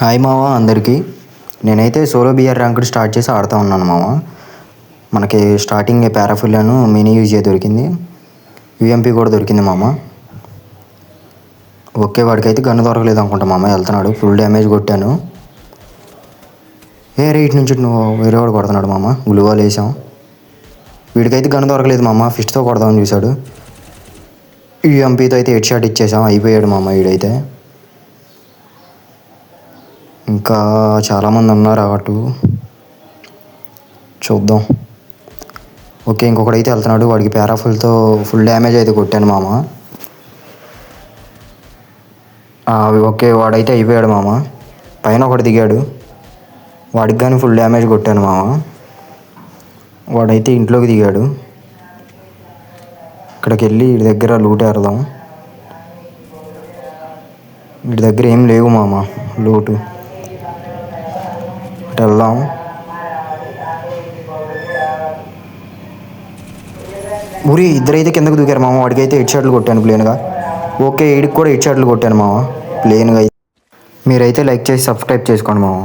Hi మామ అందరికీ. నేనైతే సోలో బిఆర్ ర్యాంకుడ్ స్టార్ట్ చేసి ఆడుతూ ఉన్నాను మామ. మనకి స్టార్టింగ్ పారాఫిల్లను మినీ యూజే దొరికింది, యూఎంపీ కూడా దొరికింది మామ. ఓకే, వాడికైతే గన్ను దొరకలేదు అనుకుంటా మామ. వెళ్తున్నాడు, ఫుల్ డ్యామేజ్ కొట్టాను. రైట్ నుంచి నువ్వు వేరే వాడు కొడుతున్నాడు మామ. గ్లూవాల్ వేసాం. వీడికైతే గన్ను దొరకలేదు మామ, ఫిస్ట్తో కొడదామని చూశాడు. యూఎంపీతో అయితే హెడ్ షాట్ ఇచ్చేసాం, అయిపోయాడు మామ వీడైతే. ఇంకా చాలామంది ఉన్నారు అటు, చూద్దాం. ఓకే, ఇంకొకడైతే వెళ్తున్నాడు, వాడికి పారాఫుల్తో ఫుల్ డ్యామేజ్ అయితే కొట్టాను మామ. ఓకే, వాడైతే అయిపోయాడు మామ. పైన ఒకటి దిగాడు, వాడికి కానీ ఫుల్ డ్యామేజ్ కొట్టాను మామ. వాడైతే ఇంట్లోకి దిగాడు. ఇక్కడికి వెళ్ళి వీడి దగ్గర లూట్ ఏరదాం. వీడి దగ్గర ఏం లేవు మామ లూటు. అటు వెళ్దాం. ఊరి ఇద్దరైతే కిందకు దూకారు మామ. వాడికైతే హెడ్ షాట్లు కొట్టాను ప్లేన్గా. ఓకే, వీడికి కూడా హెడ్ షాట్లు కొట్టాను మామ ప్లేన్గా. మీరైతే లైక్ చేసి సబ్స్క్రైబ్ చేసుకోండి మామ.